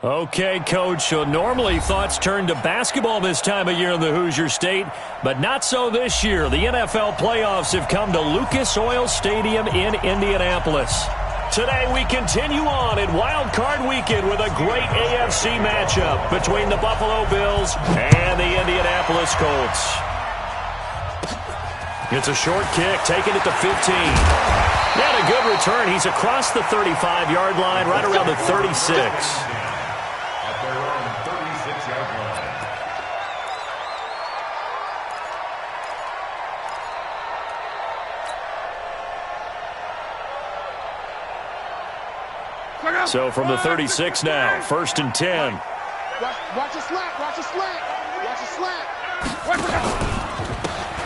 Okay, Coach, so normally thoughts turn to basketball this time of year in the Hoosier State, but not so this year. The NFL playoffs have come to Lucas Oil Stadium in Indianapolis. Today we continue on in Wild Card Weekend with a great AFC matchup between the Buffalo Bills and the Indianapolis Colts. It's a short kick, taking it to 15. And a good return. He's across the 35-yard line, right around the 36. So from the 36 now, 1st and 10. Watch a slant, watch a slant, watch a slant.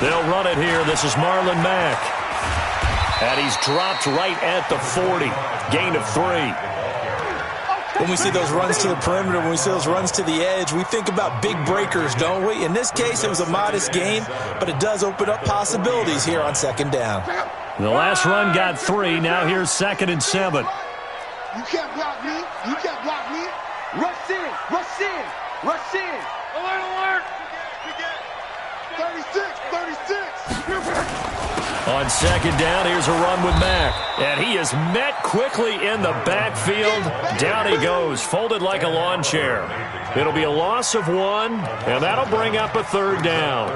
They'll run it here. This is Marlon Mack. And he's dropped right at the 40. Gain of 3. When we see those runs to the perimeter, when we see those runs to the edge, we think about big breakers, don't we? In this case, it was a modest gain, but it does open up possibilities here on 2nd down. The last run got 3. Now here's 2nd and 7. You can't block me. You can't block me. Rush in. Rush in. Rush in. Alert, alert. 36. 36. On 2nd down, here's a run with Mack. And he is met quickly in the backfield. Down he goes, folded like a lawn chair. It'll be a loss of 1, and that'll bring up a 3rd down.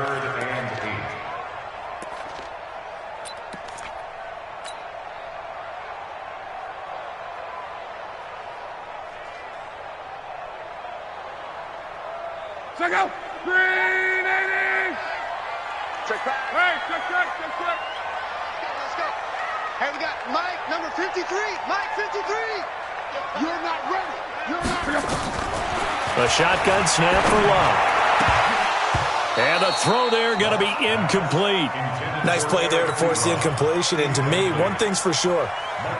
Check out. 380. Check back. Hey, check. Let's go. Hey, we got Mike, number 53. Mike, 53. You're not ready. You're not ready. A shotgun snap for Love. And the throw there going to be incomplete. Nice play there to force the incompletion. And to me, one thing's for sure.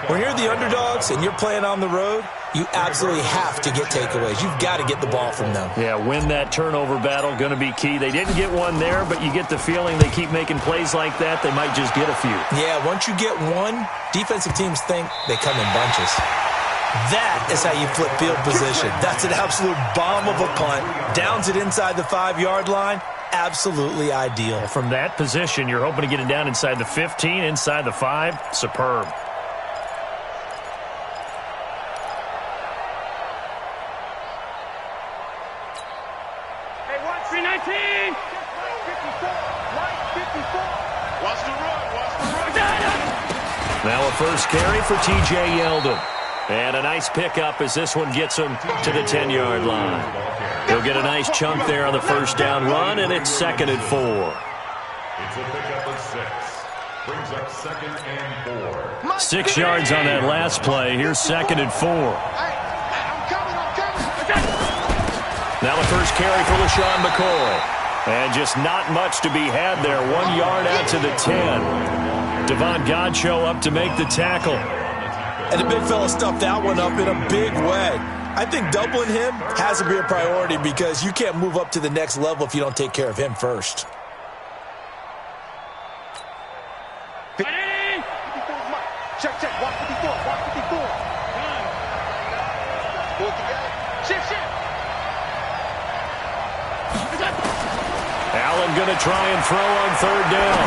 When you're the underdogs and you're playing on the road, you absolutely have to get takeaways. You've got to get the ball from them. Yeah, win that turnover battle, going to be key. They didn't get one there, but you get the feeling they keep making plays like that, they might just get a few. Yeah, once you get one, defensive teams think they come in bunches. That is how you flip field position. That's an absolute bomb of a punt. Downs it inside the 5-yard line. Absolutely ideal. From that position, you're hoping to get it down inside the 15, inside the 5. Superb. Now a first carry for T.J. Yeldon. And a nice pickup as this one gets him to the 10-yard line. He'll get a nice chunk there on the first down run, and it's 2nd and 4. It's a pickup of 6. Brings up 2nd and 4. 6 yards on that last play. Here's 2nd and 4. I'm coming. Now the first carry for LaShawn McCoy. And just not much to be had there. 1 yard out to the 10. Devon Godchaux up to make the tackle. And the big fella stuffed that one up in a big way. I think doubling him has to be a priority because you can't move up to the next level if you don't take care of him first. Check. 154. 154. Pull it together. Shift. Allen going to try and throw on 3rd down.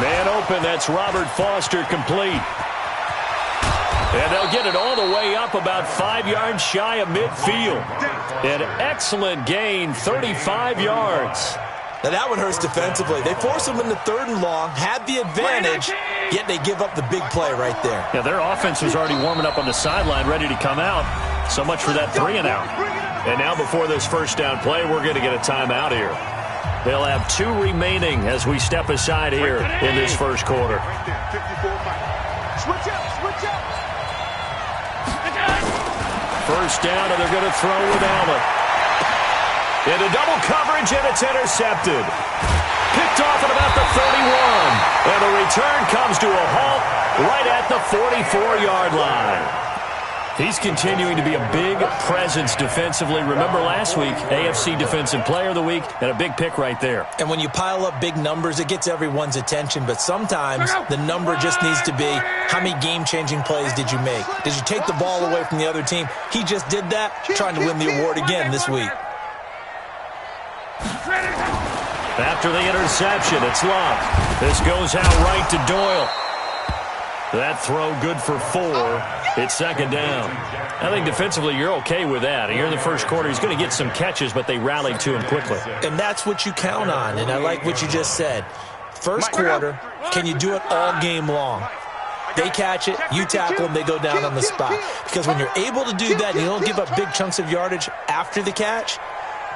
Man open, that's Robert Foster, complete. And they'll get it all the way up about 5 yards shy of midfield. An excellent gain, 35 yards. Now that one hurts defensively. They force him into 3rd and long, had the advantage, yet they give up the big play right there. Yeah, their offense was already warming up on the sideline, ready to come out. So much for that 3 and out. And now before this first down play, we're going to get a timeout here. They'll have 2 remaining as we step aside here in this first quarter. Switch up. First down, and they're going to throw with Allen. Into double coverage, and it's intercepted. Picked off at about the 31. And the return comes to a halt right at the 44-yard line. He's continuing to be a big presence defensively. Remember last week, AFC Defensive Player of the Week, and a big pick right there. And when you pile up big numbers, it gets everyone's attention. But sometimes the number just needs to be, how many game-changing plays did you make? Did you take the ball away from the other team? He just did that, trying to win the award again this week. After the interception, it's Love. This goes out right to Doyle. That throw good for 4. It's second down. I think defensively you're okay with that. Here in the first quarter, he's going to get some catches, but they rallied to him quickly. And that's what you count on, and I like what you just said. First quarter, can you do it all game long? They catch it, you tackle them, they go down on the spot. Because when you're able to do that and you don't give up big chunks of yardage after the catch,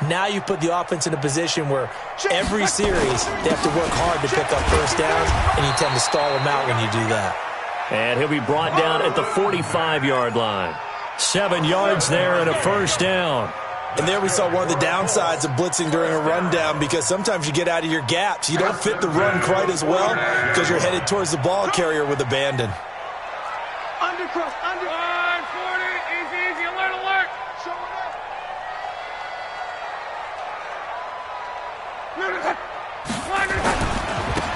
now you put the offense in a position where every series they have to work hard to pick up first downs, and you tend to stall them out when you do that. And he'll be brought down at the 45-yard line. 7 yards there and a first down. And there we saw one of the downsides of blitzing during a rundown, because sometimes you get out of your gaps. You don't fit the run quite as well because you're headed towards the ball carrier with abandon. Undercross, under. 40, easy, alert. Showing up.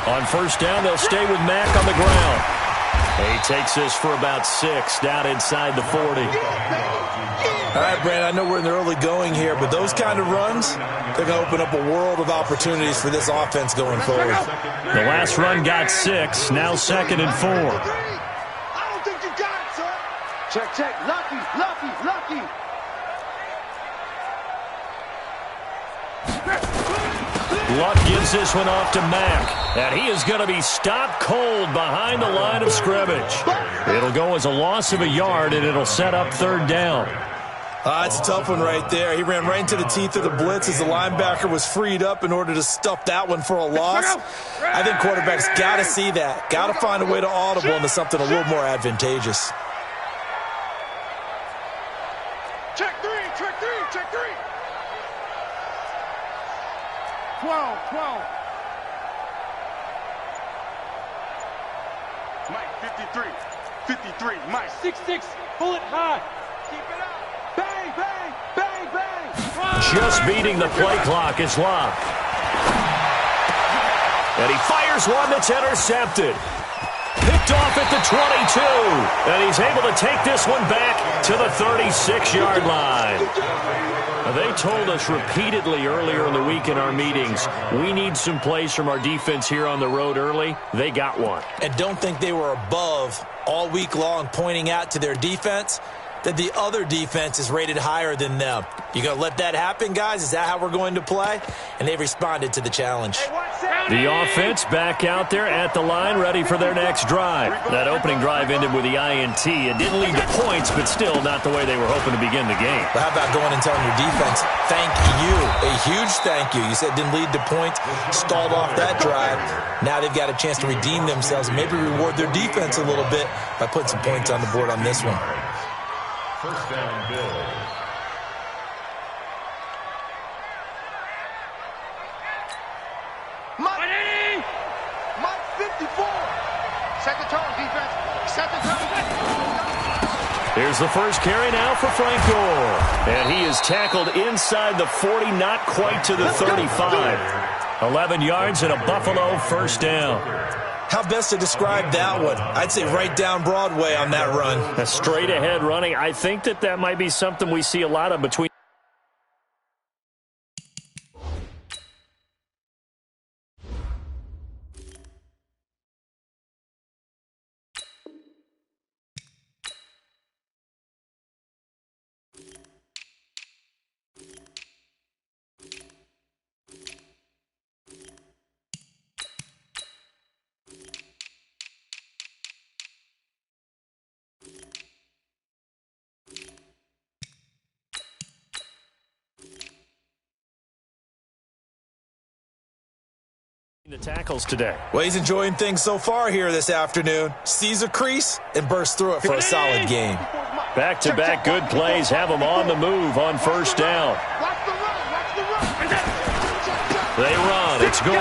On first down, they'll stay with Mack on the ground. He takes this for about 6 down inside the 40. All right, Brandon, I know we're in the early going here, but those kind of runs, they're going to open up a world of opportunities for this offense going forward. The last run got 6, now 2nd and 4. I don't think you got it, sir. Check. Lucky. Luck gives this one off to Mack, and he is going to be stopped cold behind the line of scrimmage. It'll go as a loss of a yard, and it'll set up 3rd down. It's a tough one right there. He ran right into the teeth of the blitz as the linebacker was freed up in order to stuff that one for a loss. I think quarterbacks got to see that. Got to find a way to audible into something a little more advantageous. Check three. 12. Mike, 53. Mike, 6'6", bullet high. Keep it up. Bang. Just beating the play clock is Love. And he fires one that's intercepted. Picked off at the 22. And he's able to take this one back to the 36-yard line. They told us repeatedly earlier in the week in our meetings, we need some plays from our defense here on the road early. They got one. And don't think they were above all week long pointing out to their defense that the other defense is rated higher than them. You going to let that happen, guys? Is that how we're going to play? And they responded to the challenge. The offense back out there at the line, ready for their next drive. That opening drive ended with the INT. It didn't lead to points, but still not the way they were hoping to begin the game. But how about going and telling your defense, thank you, a huge thank you. You said didn't lead to points, stalled off that drive. Now they've got a chance to redeem themselves and maybe reward their defense a little bit by putting some points on the board on this one. First down, Bills. Mike 54. Set the tone, defense. Set the tone. Here's the first carry now for Frank Gore. And he is tackled inside the 40, not quite to the 35. 11 yards and a Buffalo first down. How best to describe that one? I'd say right down Broadway on that run. A straight ahead running. I think that might be something we see a lot of between. The tackles today. Well, he's enjoying things so far here this afternoon. Sees a crease and bursts through it for a solid game. Back-to-back good plays have him on the move on first down. They run. It's Gore.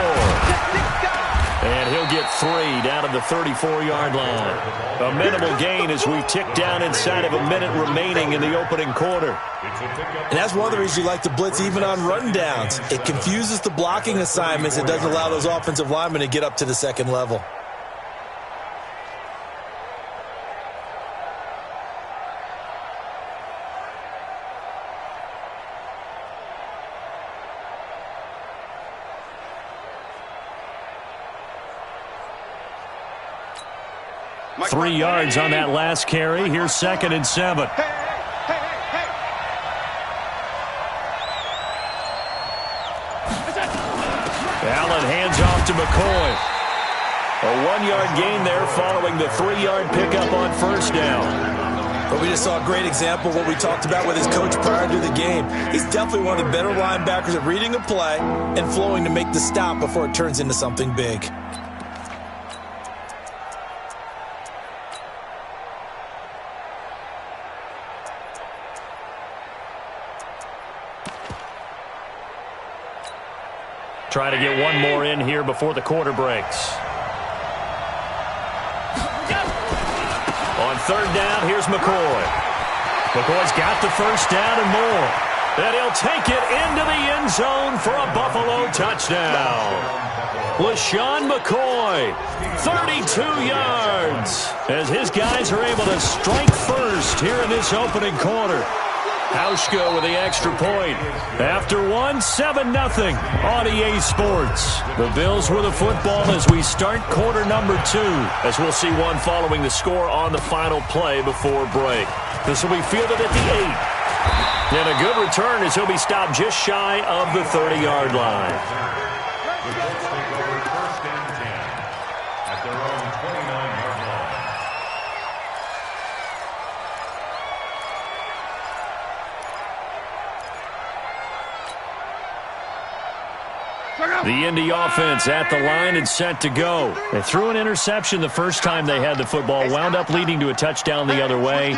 And he'll get 3 down at the 34-yard line. A minimal gain as we tick down inside of a minute remaining in the opening quarter. And that's one of the reasons you like to blitz even on rundowns. It confuses the blocking assignments. It doesn't allow those offensive linemen to get up to the second level. Three yards on that last carry. Here's 2nd and 7. Allen hands off to McCoy. A 1-yard gain there following the 3-yard pickup on first down. But we just saw a great example of what we talked about with his coach prior to the game. He's definitely one of the better linebackers at reading a play and flowing to make the stop before it turns into something big. Try to get one more in here before the quarter breaks. On 3rd down, here's McCoy. McCoy's got the first down and more. And he'll take it into the end zone for a Buffalo touchdown. LaShawn McCoy, 32 yards, as his guys are able to strike first here in this opening quarter. Hauschka with the extra point. After 1, 7-0 on EA Sports. The Bills with the football as we start quarter number 2, as we'll see one following the score on the final play before break. This will be fielded at the 8. And a good return as he'll be stopped just shy of the 30-yard line. The Bills take over 1st and 10 at their own 29-yard line. The Indy offense at the line and set to go. They threw an interception the first time they had the football, wound up leading to a touchdown the other way.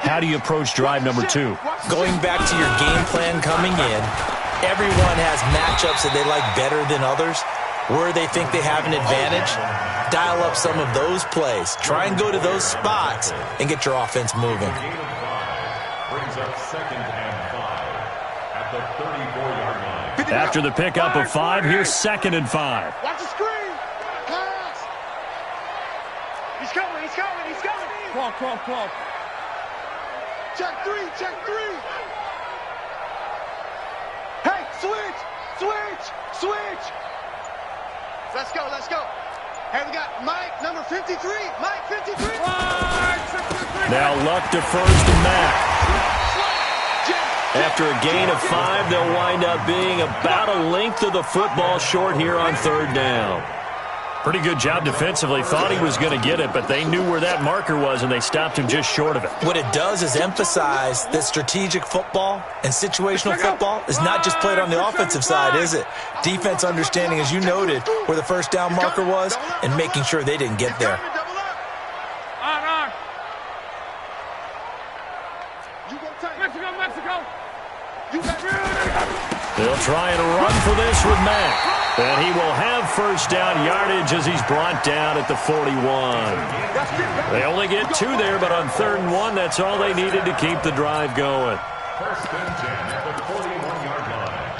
How do you approach drive number 2? Going back to your game plan coming in, everyone has matchups that they like better than others. Where they think they have an advantage, dial up some of those plays. Try and go to those spots and get your offense moving. Gain of 5 brings up 2nd and 5 at the 34-yard line. After the pickup of 5, here's 2nd and 5. Watch the screen. Pass. He's coming. He's coming. He's coming. Come on. Check 3. Hey, switch. Let's go. Hey, we got Mike, number 53. Mike, 53. Now Luck to first and Mack. After a gain of 5, they'll wind up being about a length of the football short here on 3rd down. Pretty good job defensively. Thought he was going to get it, but they knew where that marker was, and they stopped him just short of it. What it does is emphasize that strategic football and situational football is not just played on the offensive side, is it? Defense understanding, as you noted, where the first down marker was and making sure they didn't get there. They'll try and run for this with Mack. And he will have first down yardage as he's brought down at the 41. They only get 2 there, but on 3rd and 1, that's all they needed to keep the drive going. 1st and 10 at the 41-yard line.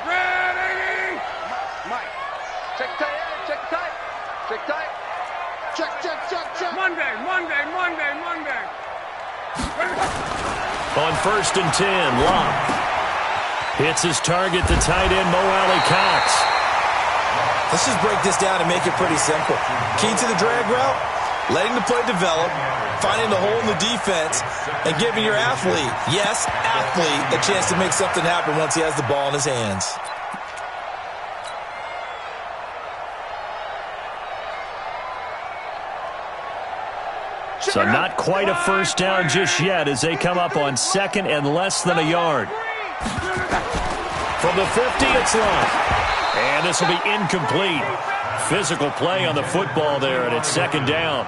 Ready. Mike, check tight. Check. Monday. On 1st and 10, Locke hits his target, the tight end, Mo Cox. Let's just break this down and make it pretty simple. Key to the drag route, letting the play develop, finding the hole in the defense, and giving your athlete, a chance to make something happen once he has the ball in his hands. So not quite a first down just yet as they come up on 2nd and less than a yard. From the 50, it's Locke. And this will be incomplete. Physical play on the football there, and it's 2nd down.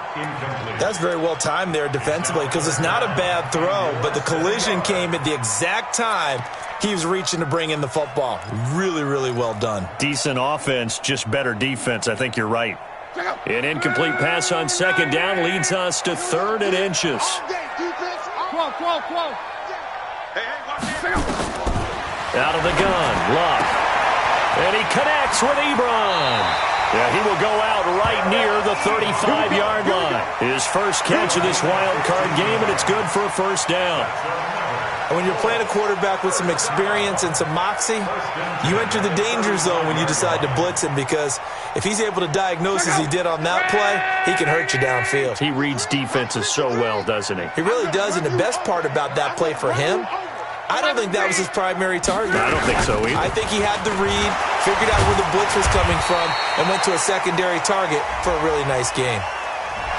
That's very well timed there defensively because it's not a bad throw, but the collision came at the exact time He was reaching to bring in the football. Really, really well done. Decent offense, just better defense. I think you're right. An incomplete pass on second down leads us to 3rd and inches. Out of the gun, Luck. And he connects with Ebron. Yeah, he will go out right near the 35-yard line. His first catch of this wild card game, and it's good for a first down. And when you're playing a quarterback with some experience and some moxie, you enter the danger zone when you decide to blitz him, because if he's able to diagnose as he did on that play, he can hurt you downfield. He reads defenses so well, doesn't he? He really does, and the best part about that play for him, I don't think that was his primary target. I don't think so either. I think he had the read, figured out where the blitz was coming from, and went to a secondary target for a really nice game.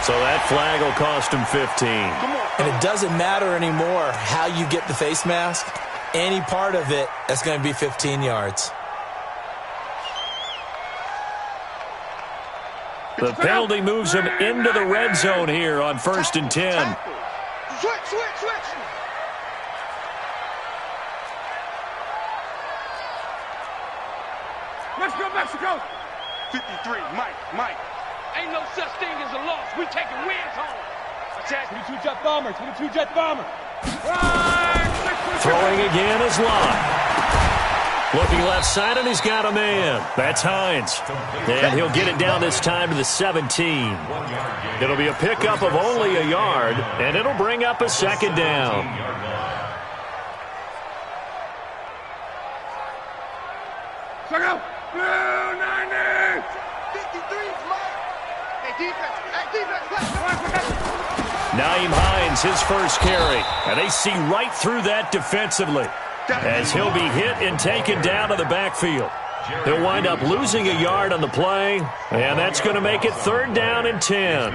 So that flag will cost him 15. And it doesn't matter anymore how you get the face mask. Any part of it, that's going to be 15 yards. The penalty moves him into the red zone here on 1st and 10. Switch. Let's go, Mexico. 53, Mike. Ain't no such thing as a loss. We taking wins home. 22-jet bomber. Throwing again is Locke. Looking left side, and he's got a man. That's Hines. And he'll get it down this time to the 17. It'll be a pickup of only a yard, and it'll bring up a second down. Check out. Blue 90. 53, Mike. Hey, defense. Naeem Hines, his first carry. And they see right through that defensively, as he'll be hit and taken down to the backfield. He'll wind up losing a yard on the play, and that's going to make it 3rd down and 10.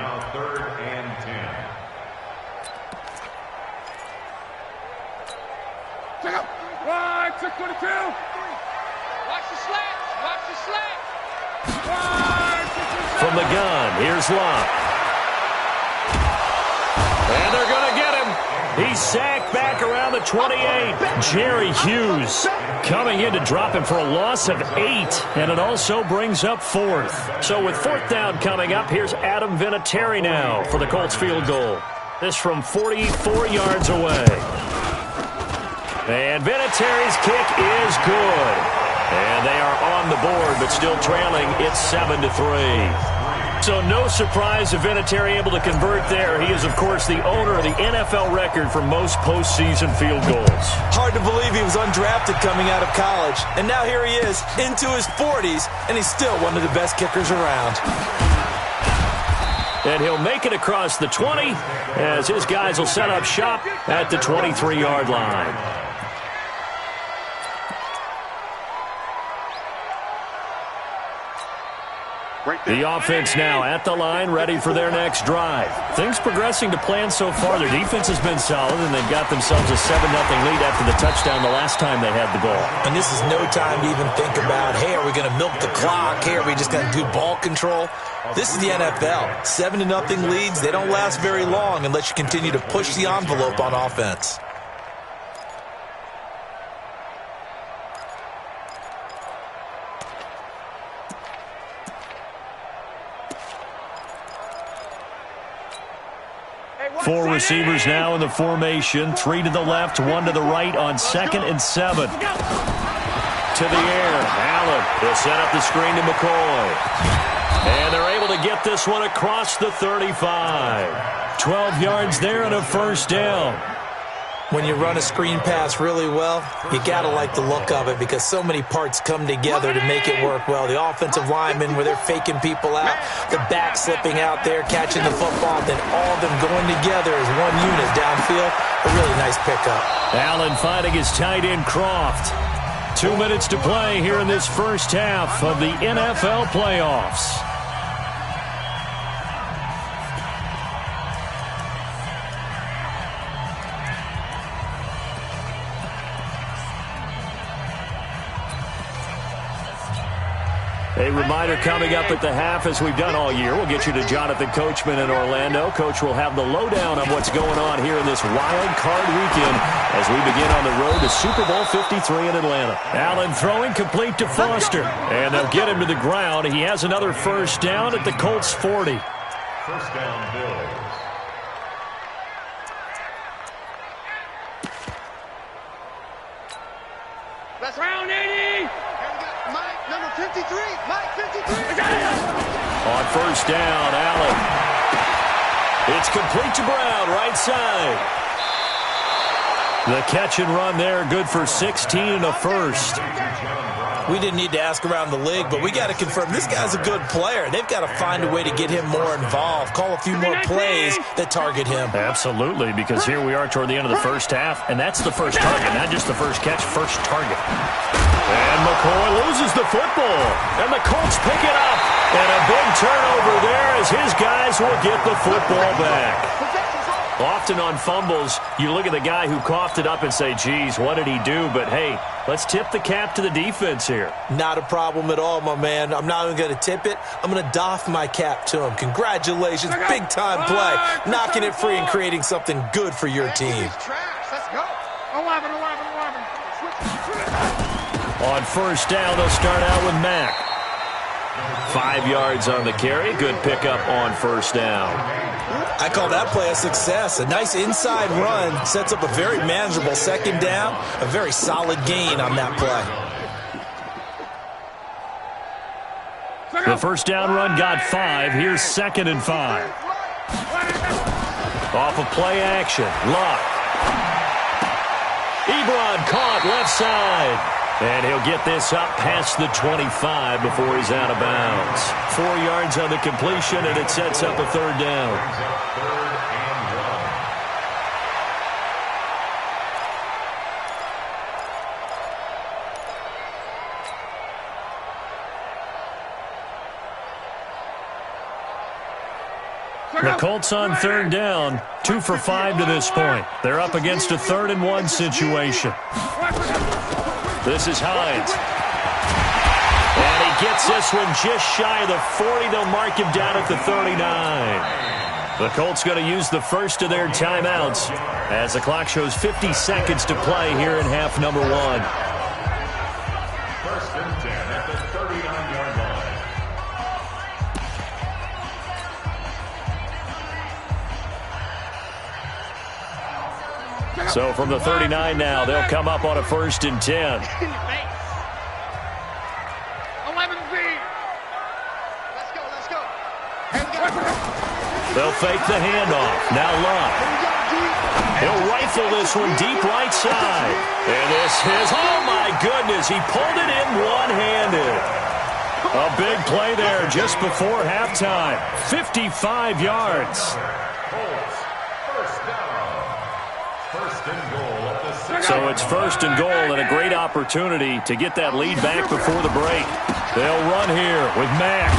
Check out. 622. Watch the slats. From the gun, here's Locke. And they're going to get him. He's sacked back around the 28. Jerry Hughes coming in to drop him for a loss of 8. And it also brings up 4th. So with 4th down coming up, here's Adam Vinatieri now for the Colts field goal. This from 44 yards away. And Vinatieri's kick is good. And they are on the board, but still trailing. It's 7-3. So no surprise if Vinatieri able to convert there. He is, of course, the owner of the NFL record for most postseason field goals. Hard to believe he was undrafted coming out of college. And now here he is, into his 40s, and he's still one of the best kickers around. And he'll make it across the 20 as his guys will set up shop at the 23-yard line. The offense now at the line, ready for their next drive. Things progressing to plan so far. Their defense has been solid, and they've got themselves a 7-0 lead after the touchdown the last time they had the ball. And this is no time to even think about, hey, are we going to milk the clock? Hey, are we just going to do ball control? This is the NFL. 7-0 leads, they don't last very long unless you continue to push the envelope on offense. Four receivers now in the formation. 3 to the left, 1 to the right on 2nd and 7. To the air. Allen will set up the screen to McCoy. And they're able to get this one across the 35. 12 yards there and a first down. When you run a screen pass really well, you got to like the look of it because so many parts come together to make it work well. The offensive linemen where they're faking people out, the back slipping out there, catching the football, then all of them going together as one unit downfield. A really nice pickup. Allen finding his tight end Croft. 2 minutes to play here in this first half of the NFL playoffs. A reminder coming up at the half, as we've done all year. We'll get you to Jonathan Coachman in Orlando. Coach will have the lowdown on what's going on here in this wild card weekend as we begin on the road to Super Bowl 53 in Atlanta. Allen throwing complete to Foster, and they'll get him to the ground. He has another first down at the Colts 40. First down, Bills. That's round 80. Here we go. Mike, number 53. Mike, 53. On first down, Allen. It's complete to Brown, right side. The catch and run there, good for 16 and a first. We didn't need to ask around the league, but we got to confirm this guy's a good player. They've got to find a way to get him more involved, call a few more plays that target him. Absolutely, because here we are toward the end of the first half, and that's the first target, not just the first catch, first target. And McCoy loses the football, and the Colts pick it up. And a big turnover there as his guys will get the football back. Often on fumbles, you look at the guy who coughed it up and say, geez, what did he do? But, hey, let's tip the cap to the defense here. Not a problem at all, my man. I'm not even going to tip it. I'm going to doff my cap to him. Congratulations. Big-time play. Knocking it free and creating something good for your team. Let's go. 11. On first down, they'll start out with Mack. 5 yards on the carry. Good pickup on first down. I call that play a success. A nice inside run sets up a very manageable second down. A very solid gain on that play. The first down run got 5. Here's 2nd and 5. Off of play action. Luck. Ebron caught left side. And he'll get this up past the 25 before he's out of bounds. 4 yards on the completion, and it sets up a third down. The Colts on third down, 2 for 5 to this point. They're up against a 3rd and 1 situation. This is Hines. And he gets this one just shy of the 40. They'll mark him down at the 39. The Colts going to use the first of their timeouts as the clock shows 50 seconds to play here in half number 1. First and 10 at the 39-yard line. So from the 39 now, they'll come up on a 1st and 10. 11 V. Let's go. They'll fake the handoff. Now Luck. He'll rifle this one deep right side. And this is, oh my goodness, he pulled it in one-handed. A big play there just before halftime. 55 yards. So it's 1st and goal and a great opportunity to get that lead back before the break. They'll run here with Mack.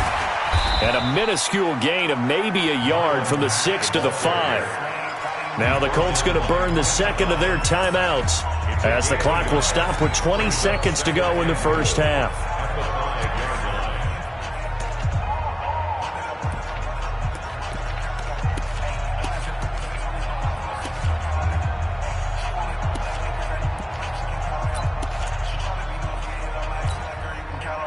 And a minuscule gain of maybe a yard from the 6 to the 5. Now the Colts going to burn the second of their timeouts as the clock will stop with 20 seconds to go in the first half.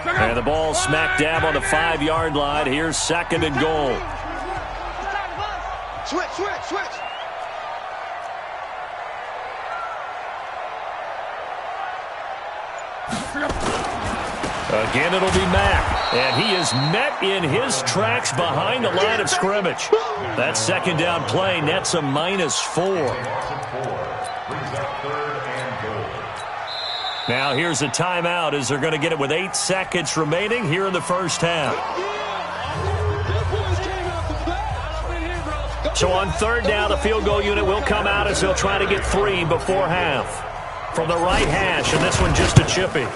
And the ball smack dab on the 5-yard line. Here's 2nd and goal. Switch. Again, it'll be Mack. And he is met in his tracks behind the line of scrimmage. That 2nd down play nets a -4. Now here's a timeout as they're going to get it with 8 seconds remaining here in the first half. So on 3rd down, the field goal unit will come out as they'll try to get 3 before half. From the right hash, and this one just a chippy.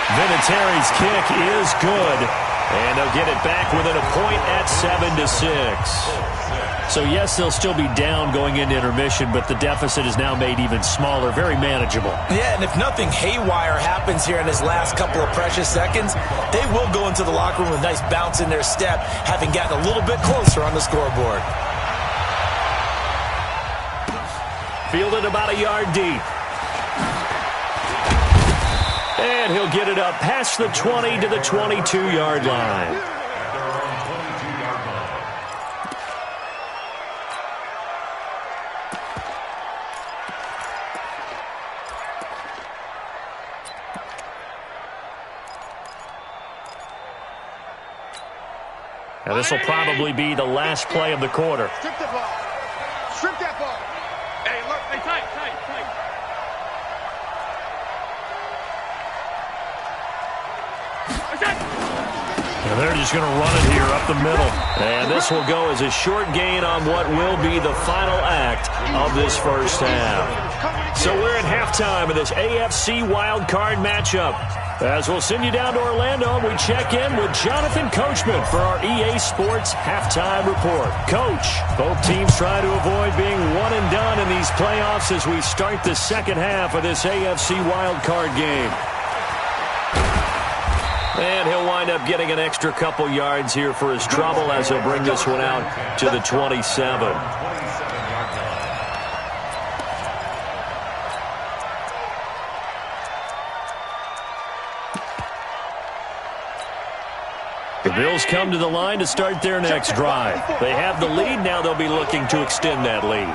Vinatieri's kick is good, and they'll get it back within a point at 7-6. So, yes, they'll still be down going into intermission, but the deficit is now made even smaller, very manageable. Yeah, and if nothing haywire happens here in his last couple of precious seconds, they will go into the locker room with a nice bounce in their step, having gotten a little bit closer on the scoreboard. Fielded about a yard deep. And he'll get it up past the 20 to the 22-yard line. Now this will probably be the last play of the quarter. Strip the ball. Strip that ball. Hey, look, hey, tight. And they're just going to run it here up the middle. And this will go as a short gain on what will be the final act of this first half. So we're at halftime of this AFC wildcard matchup. As we'll send you down to Orlando, we check in with Jonathan Coachman for our EA Sports Halftime Report. Coach, both teams try to avoid being one and done in these playoffs as we start the second half of this AFC wildcard game. And he'll wind up getting an extra couple yards here for his trouble as he'll bring this one out to the 27. The Bills come to the line to start their next drive. They have the lead. Now they'll be looking to extend that lead.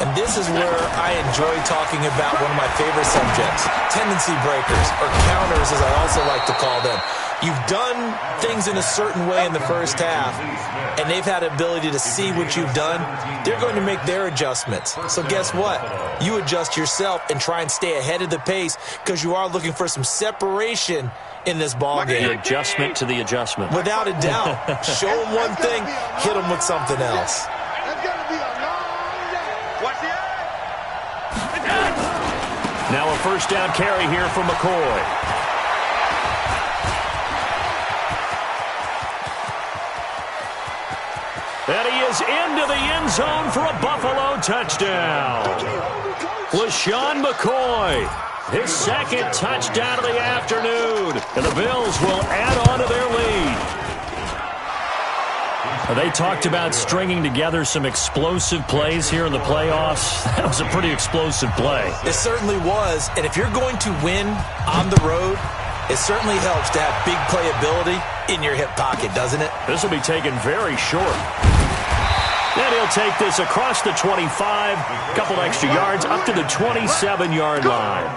And this is where I enjoy talking about one of my favorite subjects, tendency breakers, or counters as I also like to call them. You've done things in a certain way in the first half, and they've had the ability to see what you've done. They're going to make their adjustments. So guess what? You adjust yourself and try and stay ahead of the pace because you are looking for some separation in this ball game. The adjustment to the adjustment. Without a doubt. Show them one thing, hit them with something else. Now a first down carry here for McCoy. And he is into the end zone for a Buffalo touchdown. LaShawn McCoy, his second touchdown of the afternoon. And the Bills will add on to their lead. They talked about stringing together some explosive plays here in the playoffs. That was a pretty explosive play. It certainly was. And if you're going to win on the road, it certainly helps to have big playability in your hip pocket, doesn't it? This will be taken very short. Then he'll take this across the 25, a couple extra yards, up to the 27-yard line.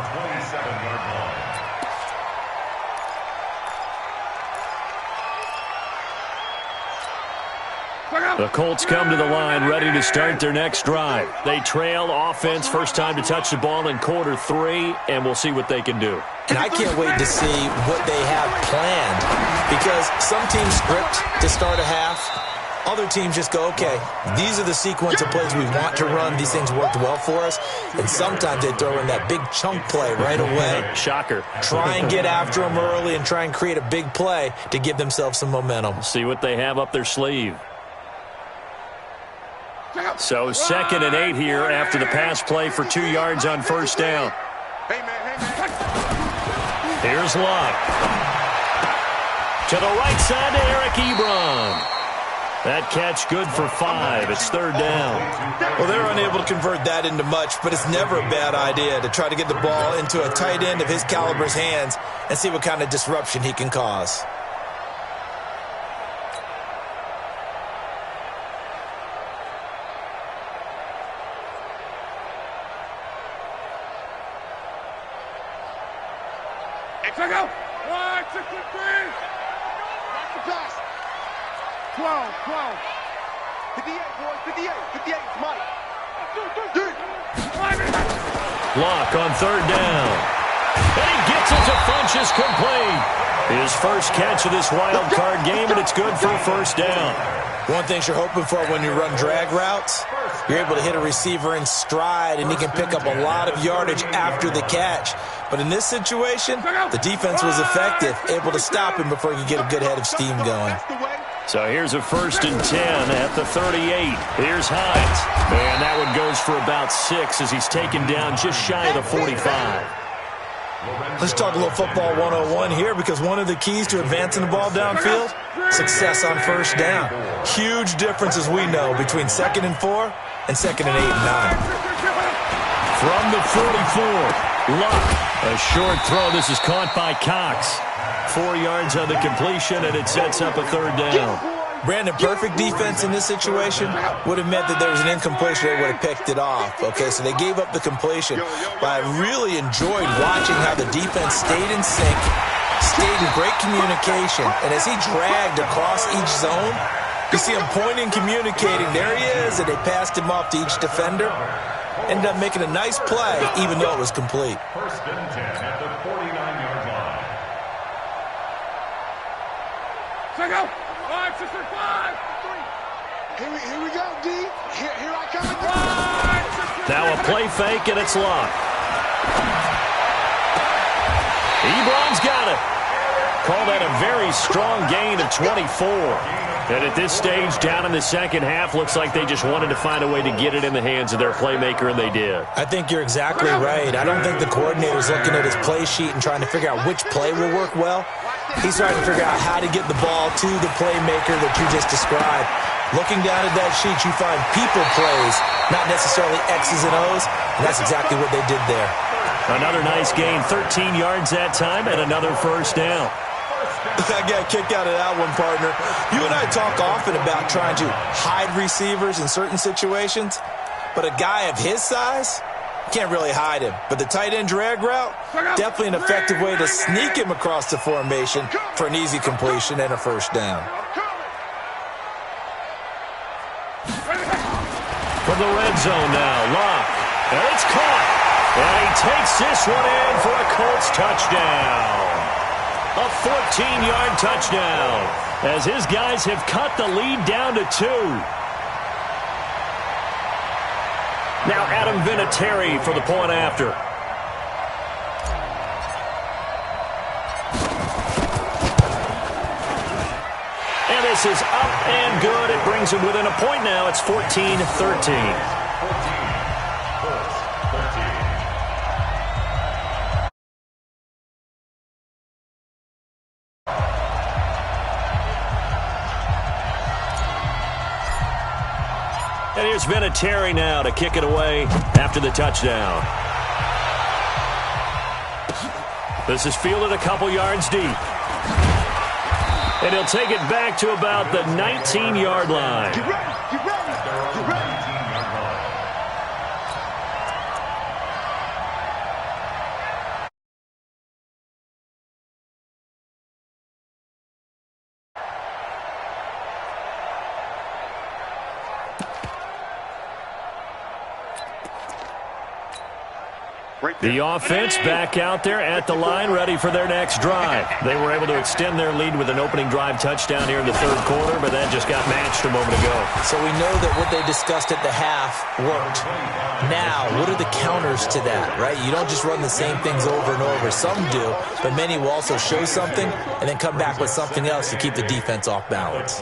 The Colts come to the line ready to start their next drive. They trail offense, first time to touch the ball in quarter 3, and we'll see what they can do. And I can't wait to see what they have planned because some teams script to start a half. Other teams just go, okay, these are the sequence of plays we want to run. These things worked well for us. And sometimes they throw in that big chunk play right away. Shocker. Try and get after them early and try and create a big play to give themselves some momentum. See what they have up their sleeve. So 2nd and 8 here after the pass play for 2 yards on first down. Here's Locke. To the right side to Eric Ebron. That catch good for 5. It's 3rd down. Well, they're unable to convert that into much, but it's never a bad idea to try to get the ball into a tight end of his caliber's hands and see what kind of disruption he can cause. Check out. 1, 6, 3. That's the pass. 12. 58, boys. 58. 58. It's Mike. Locke on 3rd down. And he gets it to Funchess complete. His first catch of this wild card game, and it's good for a first down. One thing you're hoping for when you run drag routes, you're able to hit a receiver in stride, and he can pick up a lot of yardage after the catch. But in this situation, the defense was effective, able to stop him before he could get a good head of steam going. So here's a 1st and 10 at the 38. Here's Hines. And that one goes for about 6 as he's taken down just shy of the 45. Let's talk a little football 101 here, because one of the keys to advancing the ball downfield, success on 1st down. Huge difference, as we know, between 2nd and 4 and 2nd and 8 and 9. From the 44, Luck. A short throw. This is caught by Cox. 4 yards on the completion, and it sets up a 3rd down. Brandon, perfect defense in this situation would have meant that there was an incompletion. They would have picked it off. Okay, so they gave up the completion. But I really enjoyed watching how the defense stayed in sync, stayed in great communication. And as he dragged across each zone, you see him pointing, communicating. There he is, and they passed him off to each defender. Ended up making a nice play, even though it was complete. 1st and 10 at the 49-yard line. Check out. 5, 6, 5. Here we go, D. Here I come again. Now a play fake, and it's Luck. Ebron's got it. Call that a very strong gain of 24. And at this stage, down in the 2nd half, looks like they just wanted to find a way to get it in the hands of their playmaker, and they did. I think you're exactly right. I don't think the coordinator's looking at his play sheet and trying to figure out which play will work well. He's trying to figure out how to get the ball to the playmaker that you just described. Looking down at that sheet, you find people plays, not necessarily X's and O's, and that's exactly what they did there. Another nice gain, 13 yards that time, and another 1st down. I got a kick out of that one, partner. You and I talk often about trying to hide receivers in certain situations, but a guy of his size can't really hide him. But the tight end drag route, definitely an effective way to sneak him across the formation for an easy completion and a 1st down. From the red zone now, Luck. And it's caught. And he takes this one in for a Colts touchdown. A 14-yard touchdown as his guys have cut the lead down to 2. Now Adam Vinatieri for the point after. And this is up and good. It brings him within a point now. It's 14-13. And here's Vinatieri now to kick it away after the touchdown. This is fielded a couple yards deep. And he'll take it back to about the 19-yard line. Get ready, get ready, get ready. The offense back out there at the line, ready for their next drive. They were able to extend their lead with an opening drive touchdown here in the 3rd quarter, but that just got matched a moment ago. So we know that what they discussed at the half worked. Now, what are the counters to that, right? You don't just run the same things over and over. Some do, but many will also show something and then come back with something else to keep the defense off balance.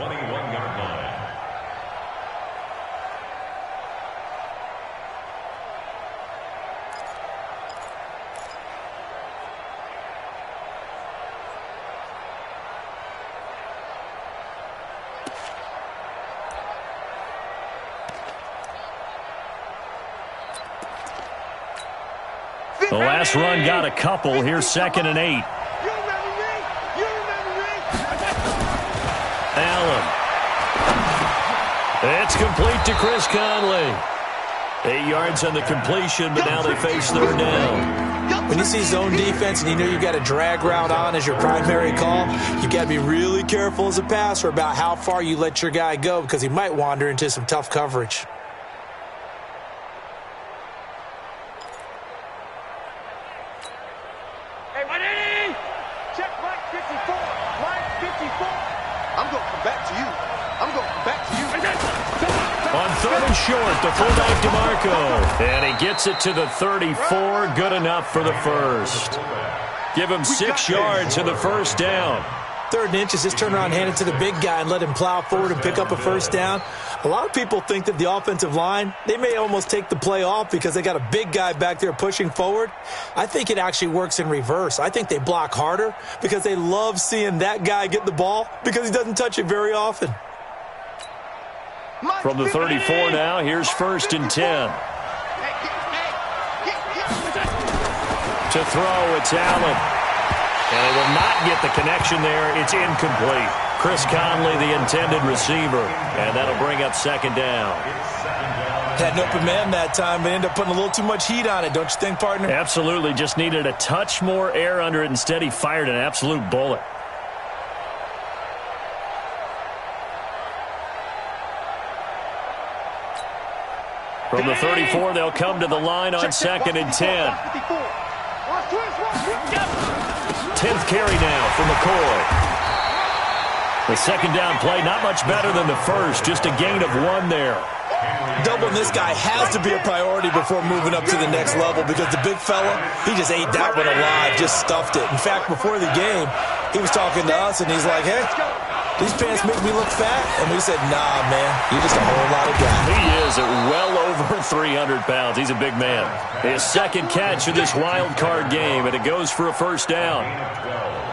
The last run got a couple. Here's 2nd and 8. You remember me? You remember me? Allen. It's complete to Chris Conley. 8 yards on the completion, but now they face 3rd down. When you see zone defense and you know you've got a drag route on as your primary call, you got to be really careful as a passer about how far you let your guy go, because he might wander into some tough coverage. Hey, ready? Check Mike 54. Mike 54. I'm going to come back to you. I'm going to come back to you. On 3rd and short, the fullback DeMarco. And he gets it to the 34. Good enough for the 1st. Give him 6 yards to the 1st down. 3rd and inches, just turn around, hand it to the big guy, and let him plow forward and pick up a first down. A lot of people think that the offensive line, they may almost take the play off because they got a big guy back there pushing forward. I think it actually works in reverse. I think they block harder because they love seeing that guy get the ball because he doesn't touch it very often. From the 34 now, here's 1st and 10. To throw, it's Allen. And he will not get the connection there. It's incomplete. Chris Conley, the intended receiver. And that'll bring up 2nd down. Had an open man that time, but ended up putting a little too much heat on it, don't you think, partner? Absolutely. Just needed a touch more air under it. Instead, he fired an absolute bullet. From the 34, they'll come to the line on 2nd and 10. 10th carry now for McCoy. The 2nd down play, not much better than the first, just a gain of 1 there. Doubling this guy has to be a priority before moving up to the next level because the big fella, he just ate that one alive, just stuffed it. In fact, before the game, he was talking to us, and he's like, hey, these pants make me look fat. And we said, nah, man, you're just a whole lot of guy. He is at well over 300 pounds. He's a big man. His 2nd catch of this wild card game, and it goes for a first down.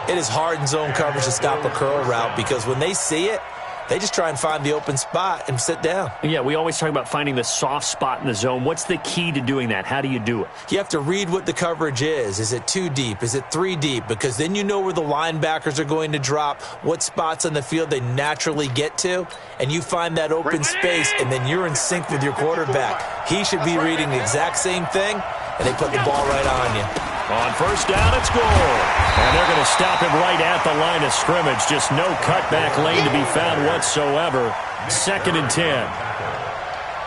It is hard in zone coverage to stop a curl route because when they see it, they just try and find the open spot and sit down. Yeah, we always talk about finding the soft spot in the zone. What's the key to doing that? How do you do it? You have to read what the coverage is. Is it 2 deep? Is it 3 deep? Because then you know where the linebackers are going to drop, what spots on the field they naturally get to, and you find that open space, and then you're in sync with your quarterback. He should be reading the exact same thing, and they put the ball right on you. On first down, it's goal. And they're going to stop him right at the line of scrimmage. Just no cutback lane to be found whatsoever. 2nd and 10.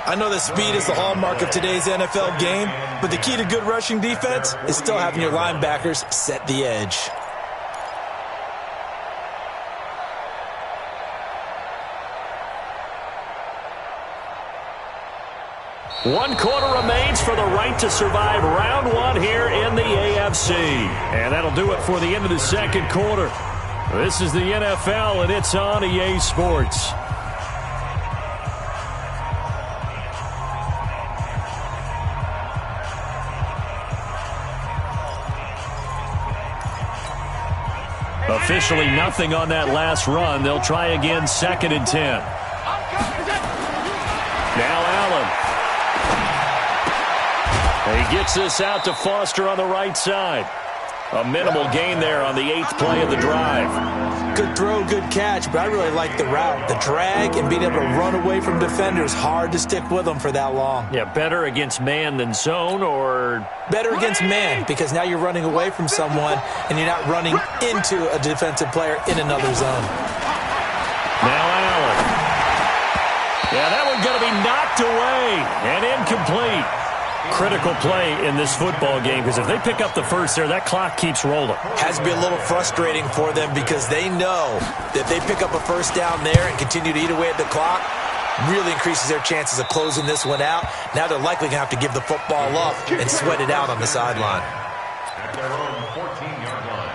I know that speed is the hallmark of today's NFL game, but the key to good rushing defense is still having your linebackers set the edge. One quarter remains for the right to survive round 1 here in the AFC. And that'll do it for the end of the 2nd quarter. This is the NFL, and it's on EA Sports. Officially nothing on that last run. They'll try again 2nd and 10. Now Allen. He gets this out to Foster on the right side. A minimal gain there on the 8th play of the drive. Good throw, good catch, but I really like the route. The drag and being able to run away from defenders, hard to stick with them for that long. Yeah, better against man than zone, or? Better against man, because now you're running away from someone and you're not running into a defensive player in another zone. Now Allen. Yeah, that one's going to be knocked away and incomplete. Critical play in this football game because if they pick up the first there, that clock keeps rolling. Has to be a little frustrating for them because they know that if they pick up a first down there and continue to eat away at the clock, really increases their chances of closing this one out. Now they're likely going to have to give the football up and sweat it out on the sideline. At their own 14-yard line.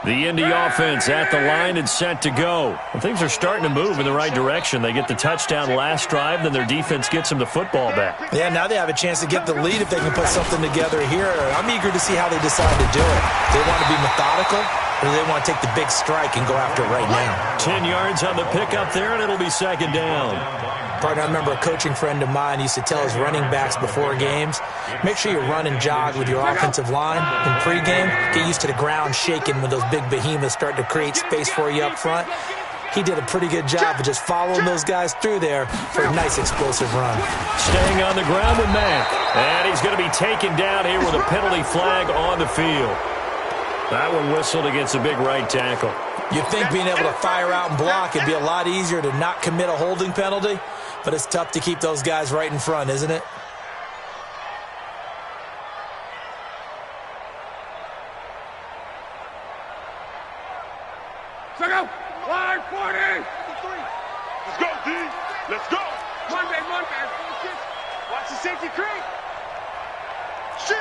The Indy offense at the line and set to go. Well, things are starting to move in the right direction. They get the touchdown last drive, then their defense gets them the football back. Yeah, now they have a chance to get the lead if they can put something together here. I'm eager to see how they decide to do it. They want to be methodical, or they want to take the big strike and go after it right now. 10 yards on the pickup there, and it'll be 2nd down. Partner, I remember a coaching friend of mine used to tell his running backs before games, make sure you run and jog with your offensive line in pregame. Get used to the ground shaking when those big behemoths start to create space for you up front. He did a pretty good job of just following those guys through there for a nice explosive run. Staying on the ground with Mack. And he's going to be taken down here with a penalty flag on the field. That one whistled against a big right tackle. You'd think being able to fire out and block, it'd be a lot easier to not commit a holding penalty, but it's tough to keep those guys right in front, isn't it? Go! Line 40! Let's go, D! Let's go! Monday. Watch the safety creep! Shit!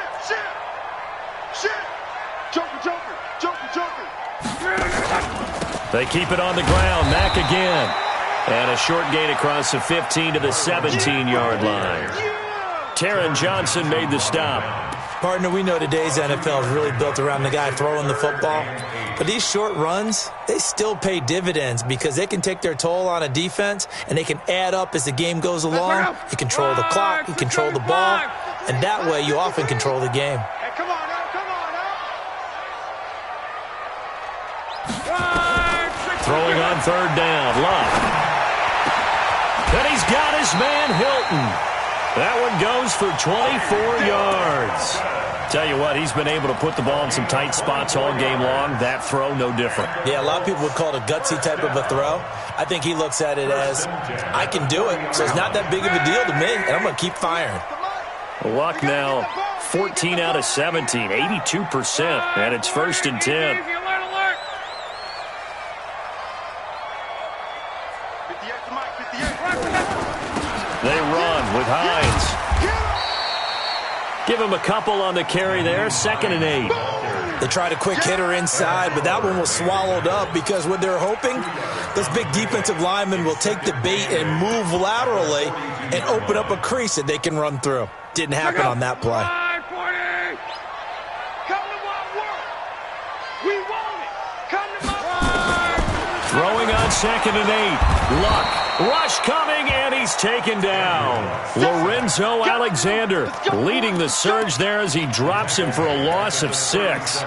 Joker! They keep it on the ground. Mack again. And a short gain across the 15 to the 17-yard line. Taron Johnson made the stop. Partner, we know today's NFL is really built around the guy throwing the football. But these short runs, they still pay dividends because they can take their toll on a defense, and they can add up as the game goes along. You control the clock, you control the ball, and that way you often control the game. Hey, come on now, come on now. Throwing on third down, Luck. And he's got his man Hilton. That one goes for 24 yards. Tell you what, he's been able to put the ball in some tight spots all game long. That throw, no different. Yeah, a lot of people would call it a gutsy type of a throw. I think he looks at it as, I can do it, so it's not that big of a deal to me, and I'm going to keep firing. Luck now, 14 out of 17, 82%, and it's 1st and 10. They run with Hines. Give him a couple on the carry there, 2nd and 8. They tried a quick hitter inside, but that one was swallowed up because what they're hoping, those big defensive linemen will take the bait and move laterally and open up a crease that they can run through. Didn't happen on that play. Throwing on 2nd and 8. Luck. Rush coming, and he's taken down. Lorenzo Alexander leading the surge there as he drops him for a loss of 6.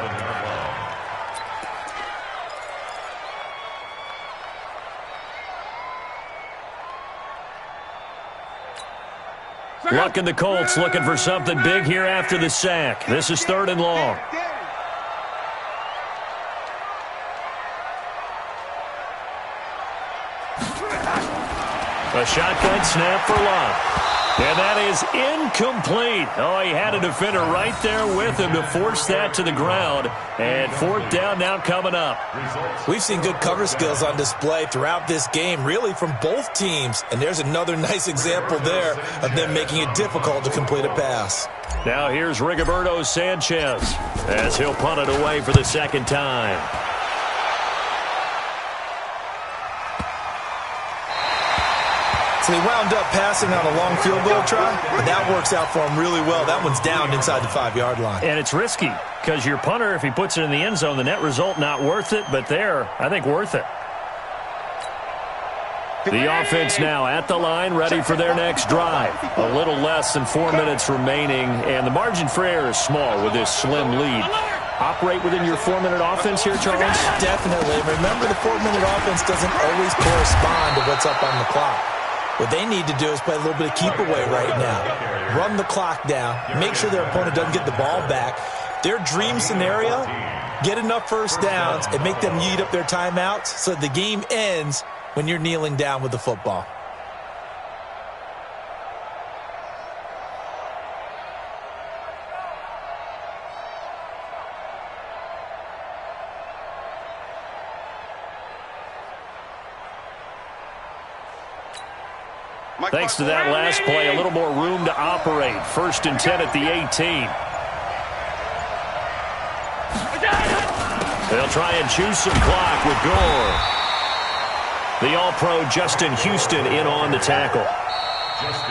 Luck and the Colts looking for something big here after the sack. This is 3rd and long. A shotgun snap for Luck. And that is incomplete. Oh, he had a defender right there with him to force that to the ground. And 4th down now coming up. We've seen good cover skills on display throughout this game, really from both teams. And there's another nice example there of them making it difficult to complete a pass. Now here's Rigoberto Sanchez as he'll punt it away for the 2nd time. So they wound up passing on a long field goal try, but that works out for them really well. That one's down inside the 5-yard line. And it's risky because your punter, if he puts it in the end zone, the net result not worth it, but there, I think worth it. The offense now at the line, ready for their next drive. A little less than 4 minutes remaining, and the margin for error is small with this slim lead. Operate within your 4-minute offense here, Charles? Definitely. Remember, the 4-minute offense doesn't always correspond to what's up on the clock. What they need to do is play a little bit of keep away right now. Run the clock down. Make sure their opponent doesn't get the ball back. Their dream scenario, get enough first downs and make them eat up their timeouts so the game ends when you're kneeling down with the football. Thanks to that last play, a little more room to operate. 1st and 10 at the 18. They'll try and choose some clock with Gore. The All-Pro Justin Houston in on the tackle.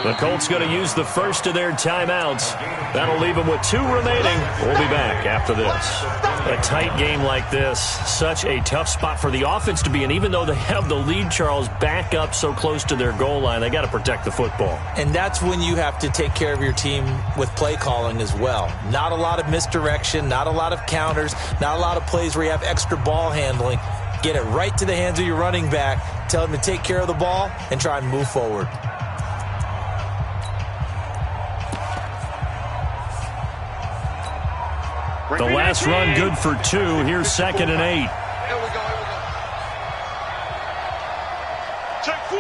The Colts going to use the first of their timeouts. That'll leave them with 2 remaining. We'll be back after this. A tight game like this, such a tough spot for the offense to be in. Even though they have the lead, Charles, back up so close to their goal line, they got to protect the football. And that's when you have to take care of your team with play calling as well. Not a lot of misdirection, not a lot of counters, not a lot of plays where you have extra ball handling. Get it right to the hands of your running back. Tell him to take care of the ball and try and move forward. The last run good for 2. Here's 2nd and 8. Here we go. Check 4.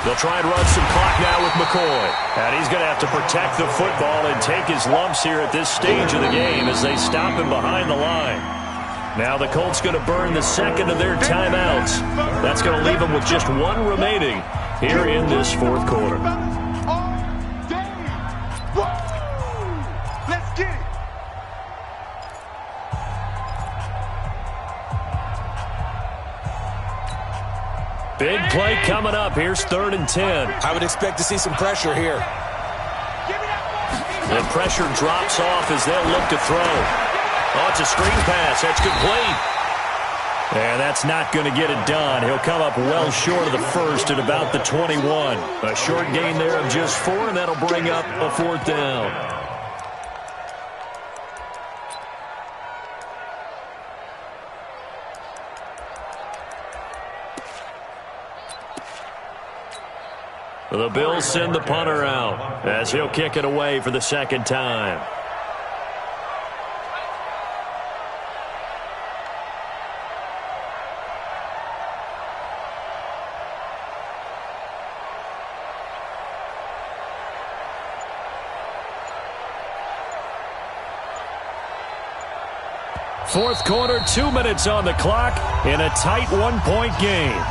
They'll try and run some clock now with McCoy. And he's going to have to protect the football and take his lumps here at this stage of the game as they stop him behind the line. Now the Colts going to burn the 2nd of their timeouts. That's going to leave them with just 1 remaining here in this 4th quarter. Big play coming up. Here's 3rd and 10. I would expect to see some pressure here. The pressure drops off as they'll look to throw. Oh, it's a screen pass. That's complete. And that's not going to get it done. He'll come up well short of the first at about the 21. A short gain there of just 4, and that'll bring up a 4th down. The Bills send the punter out as he'll kick it away for the 2nd time. Fourth quarter, 2 minutes on the clock in a tight 1-point game.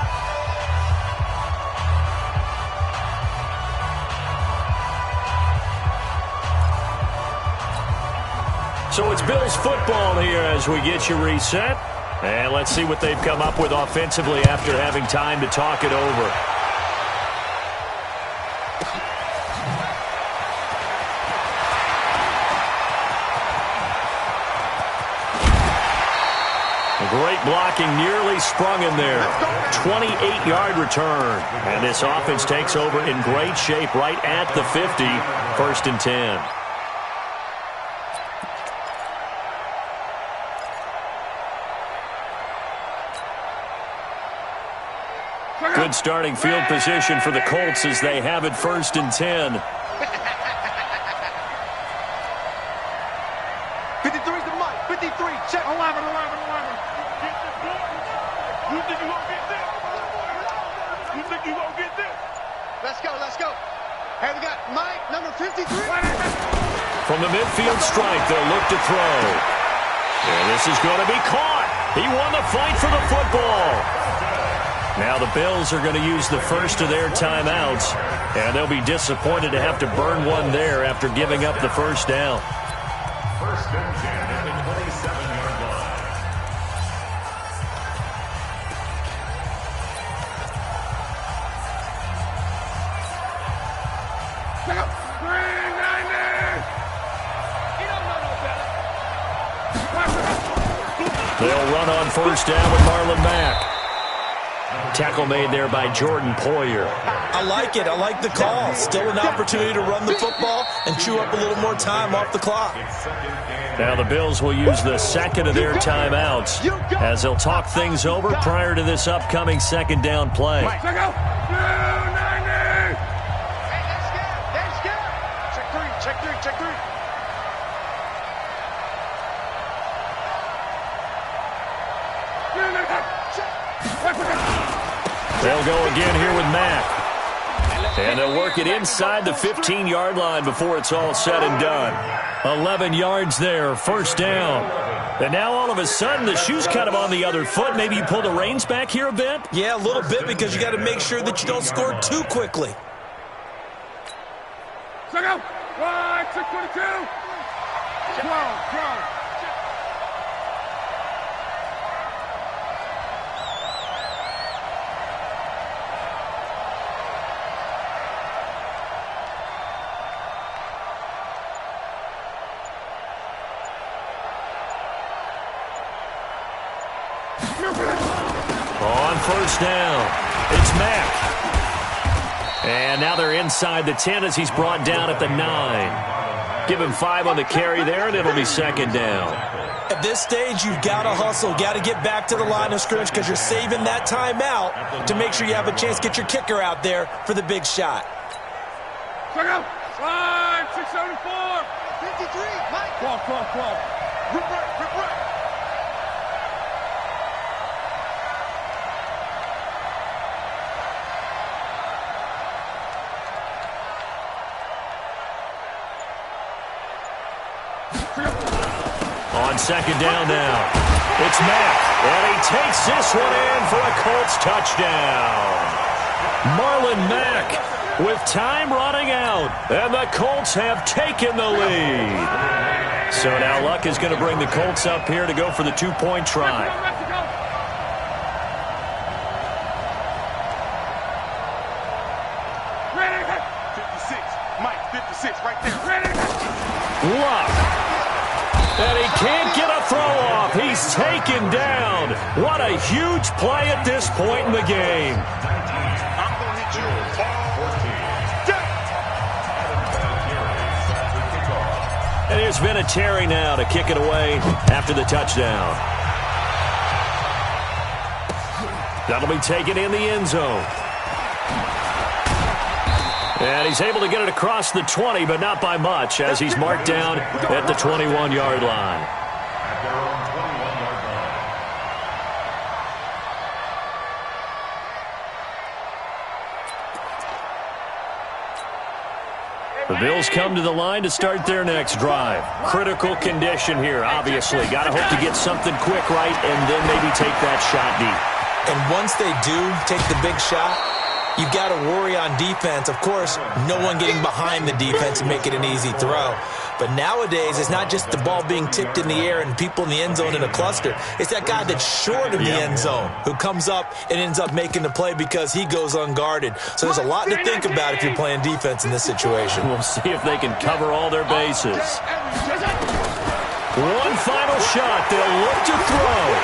So it's Bills football here as we get you reset. And let's see what they've come up with offensively after having time to talk it over. Great blocking, nearly sprung in there. 28-yard return. And this offense takes over in great shape right at the 50. 1st and 10. Good starting field position for the Colts as they have it 1st and 10. 53's the mic. 53. Check. 11. You think you won't get this? You think you won't get this? Let's go. Hey, we got Mike, number 53. From the midfield stripe, they'll look to throw. And this is going to be caught. He won the fight for the football. Now the Bills are going to use the first of their timeouts, and they'll be disappointed to have to burn one there after giving up the first down. 1st and 10 at the 27-yard line. They'll run on 1st down with Marlon Mack. Tackle made there by Jordan Poyer. I like it. I like the call. Still an opportunity to run the football and chew up a little more time off the clock. Now the Bills will use the 2nd of their timeouts as they'll talk things over prior to this upcoming 2nd down play. Hey, let's go. Check 3. They'll go again here with Mack. And they'll work it inside the 15-yard line before it's all said and done. 11 yards there, 1st down. And now all of a sudden the shoe's kind of on the other foot. Maybe you pull the reins back here a bit? Yeah, a little bit because you got to make sure that you don't score too quickly. Check out. 622. 12. On 1st down, it's Mack. And now they're inside the 10 as he's brought down at the 9. Give him 5 on the carry there, and it'll be 2nd down. At this stage, you've got to hustle, got to get back to the line of scrimmage because you're saving that timeout to make sure you have a chance to get your kicker out there for the big shot. Check out. 674. 53. Mike. 12. Rip right. On 2nd down now, it's Mack, and he takes this one in for a Colts touchdown. Marlon Mack with time running out, and the Colts have taken the lead. So now Luck is going to bring the Colts up here to go for the 2-point try. 6 right there. Ready? Luck. And he can't get a throw off. He's taken down. What a huge play at this point in the game. I'm going to hit you. 14. And here's Vinatieri now to kick it away after the touchdown. That'll be taken in the end zone. And he's able to get it across the 20, but not by much, as he's marked down at the 21-yard line. At their own 21-yard line. The Bills come to the line to start their next drive. Critical condition here, obviously. Got to hope to get something quick right and then maybe take that shot deep. And once they do take the big shot, you've got to worry on defense. Of course, no one getting behind the defense and make it an easy throw. But nowadays, it's not just the ball being tipped in the air and people in the end zone in a cluster. It's that guy that's short of the end zone who comes up and ends up making the play because he goes unguarded. So there's a lot to think about if you're playing defense in this situation. We'll see if they can cover all their bases. One final shot. They'll look to throw.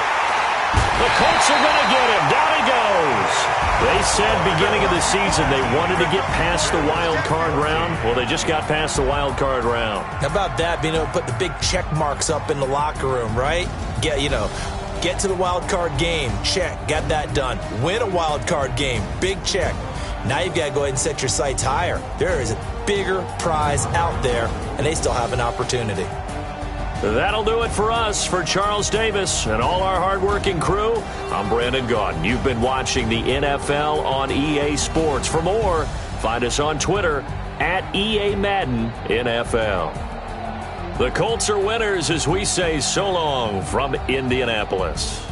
The Colts are going to get him. Down he goes. They said beginning of the season they wanted to get past the wild card round. Well, they just got past the wild card round. How about that, being able to put the big check marks up in the locker room, right? Get to the wild card game. Check. Got that done. Win a wild card game. Big check. Now you've got to go ahead and set your sights higher. There is a bigger prize out there, and they still have an opportunity. That'll do it for us. For Charles Davis and all our hardworking crew, I'm Brandon Gaudin. You've been watching the NFL on EA Sports. For more, find us on Twitter at EA Madden NFL. The Colts are winners as we say so long from Indianapolis.